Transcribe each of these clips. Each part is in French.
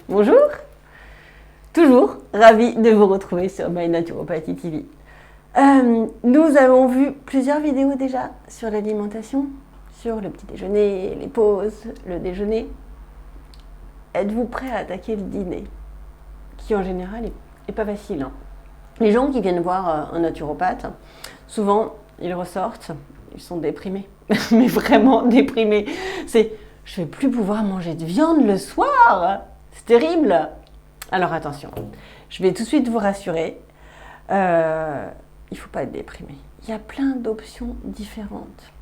Bonjour. Toujours ravi de vous retrouver sur My Naturopathie TV. Nous avons vu plusieurs vidéos déjà sur l'alimentation, sur le petit déjeuner, les pauses, le déjeuner. Êtes-vous prêt à attaquer le dîner, qui en général est pas facile, hein. Les gens qui viennent voir un naturopathe, souvent ils ressortent, ils sont déprimés, mais vraiment déprimés. C'est « je vais plus pouvoir manger de viande le soir !» C'est terrible. Alors attention, je vais tout de suite vous rassurer, il ne faut pas être déprimé. Il y a plein d'options différentes.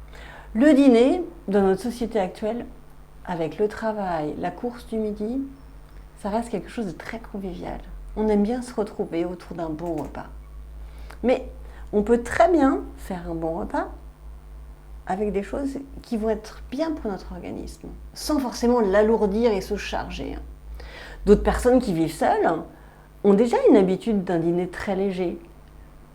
Le dîner, dans notre société actuelle, avec le travail, la course du midi, ça reste quelque chose de très convivial. On aime bien se retrouver autour d'un bon repas. Mais on peut très bien faire un bon repas avec des choses qui vont être bien pour notre organisme, sans forcément l'alourdir et se charger. D'autres personnes qui vivent seules ont déjà une habitude d'un dîner très léger.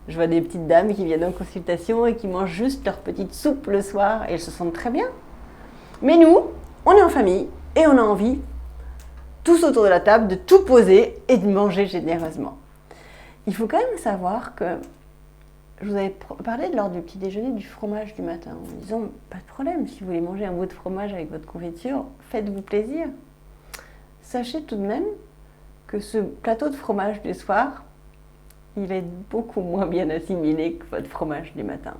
Je vois des petites dames qui viennent en consultation et qui mangent juste leur petite soupe le soir et elles se sentent très bien. Mais nous, on est en famille et on a envie, tous autour de la table, de tout poser et de manger généreusement. Il faut quand même savoir que je vous avais parlé lors du petit déjeuner du fromage du matin en disant pas de problème, si vous voulez manger un bout de fromage avec votre confiture, faites-vous plaisir. Sachez tout de même que ce plateau de fromage du soir, il va être beaucoup moins bien assimilé que votre fromage du matin.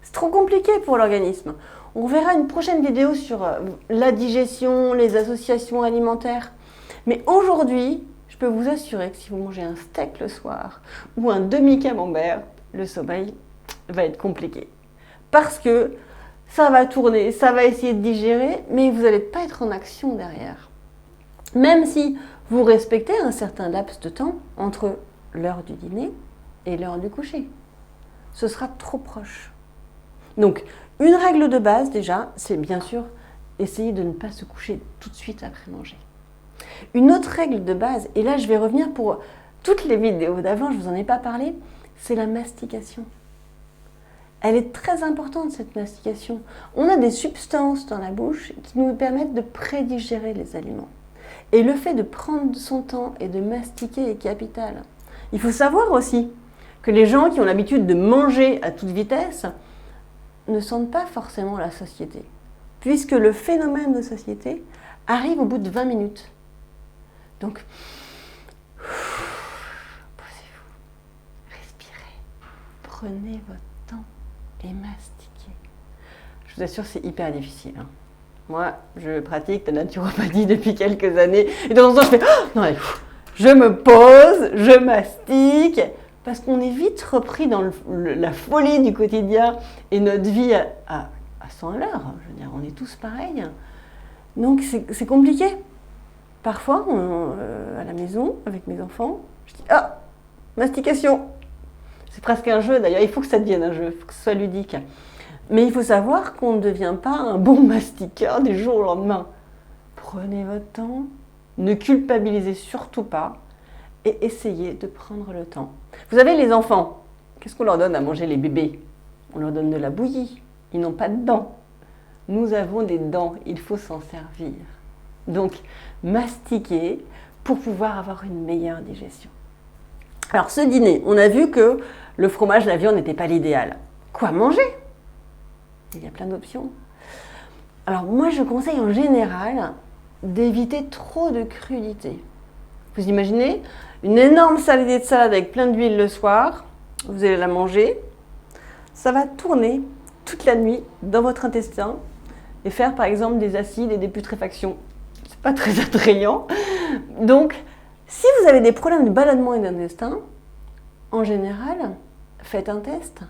C'est trop compliqué pour l'organisme. On verra une prochaine vidéo sur la digestion, les associations alimentaires. Mais aujourd'hui, je peux vous assurer que si vous mangez un steak le soir ou un demi-camembert, le sommeil va être compliqué. Parce que ça va tourner, ça va essayer de digérer, mais vous n'allez pas être en action derrière. Même si vous respectez un certain laps de temps entre l'heure du dîner et l'heure du coucher. Ce sera trop proche. Donc, une règle de base déjà, c'est bien sûr essayer de ne pas se coucher tout de suite après manger. Une autre règle de base, et là je vais revenir pour toutes les vidéos d'avant, je ne vous en ai pas parlé, c'est la mastication. Elle est très importante cette mastication. On a des substances dans la bouche qui nous permettent de prédigérer les aliments. Et le fait de prendre son temps et de mastiquer est capital. Il faut savoir aussi que les gens qui ont l'habitude de manger à toute vitesse ne sentent pas forcément la satiété, puisque le phénomène de satiété arrive au bout de 20 minutes. Donc, posez-vous, respirez, prenez votre temps et mastiquez. Je vous assure, c'est hyper difficile, hein. Moi, je pratique la naturopathie depuis quelques années et de temps en temps, je fais non, allez, je me pose, je mastique, parce qu'on est vite repris dans la folie du quotidien et notre vie à 100 à l'heure. Je veux dire, on est tous pareils. Donc, c'est compliqué. Parfois, à la maison, avec mes enfants, je dis mastication. C'est presque un jeu, d'ailleurs, il faut que ça devienne un jeu, il faut que ce soit ludique. Mais il faut savoir qu'on ne devient pas un bon mastiqueur du jour au lendemain. Prenez votre temps, ne culpabilisez surtout pas et essayez de prendre le temps. Vous savez, les enfants, qu'est-ce qu'on leur donne à manger, les bébés? On leur donne de la bouillie, ils n'ont pas de dents. Nous avons des dents, il faut s'en servir. Donc, mastiquez pour pouvoir avoir une meilleure digestion. Alors, ce dîner, on a vu que le fromage, la viande n'était pas l'idéal. Quoi manger? Il y a plein d'options. Alors moi, je conseille en général d'éviter trop de crudité. Vous imaginez une énorme salade de salade avec plein d'huile le soir, vous allez la manger, ça va tourner toute la nuit dans votre intestin et faire par exemple des acides et des putréfactions. C'est pas très attrayant. Donc, si vous avez des problèmes de ballonnement et d'intestin, en général, faites un test.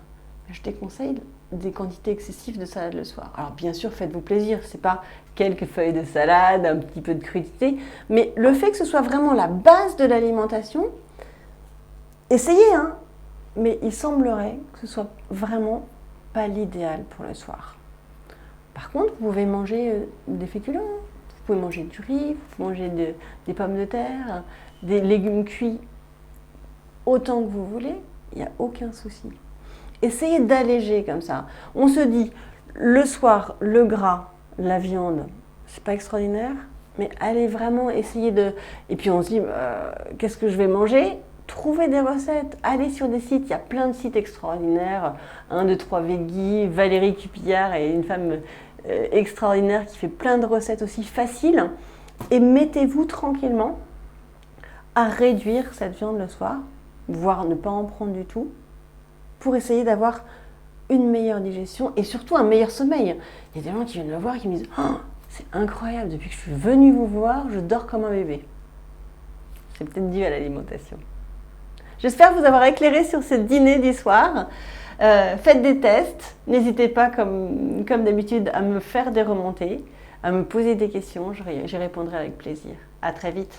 Je déconseille des quantités excessives de salade le soir. Alors bien sûr, faites-vous plaisir, c'est pas quelques feuilles de salade, un petit peu de crudité, mais le fait que ce soit vraiment la base de l'alimentation, essayez, hein, mais il semblerait que ce soit vraiment pas l'idéal pour le soir. Par contre, vous pouvez manger des féculents, vous pouvez manger du riz, vous pouvez manger des pommes de terre, des légumes cuits, autant que vous voulez, il n'y a aucun souci. Essayez d'alléger comme ça. On se dit, le soir, le gras, la viande, c'est pas extraordinaire. Mais allez vraiment essayer de... Et puis on se dit, qu'est-ce que je vais manger? Trouvez des recettes, allez sur des sites, il y a plein de sites extraordinaires. 1, 2, 3 Veggie, Valérie Cupillard est une femme extraordinaire qui fait plein de recettes aussi faciles. Et mettez-vous tranquillement à réduire cette viande le soir, voire ne pas en prendre du tout, pour essayer d'avoir une meilleure digestion et surtout un meilleur sommeil. Il y a des gens qui viennent me voir et qui me disent oh, c'est incroyable, depuis que je suis venue vous voir, je dors comme un bébé. C'est peut-être dû à l'alimentation. J'espère vous avoir éclairé sur ce dîner du soir. Faites des tests, n'hésitez pas comme d'habitude à me faire des remontées, à me poser des questions, j'y répondrai avec plaisir. À très vite.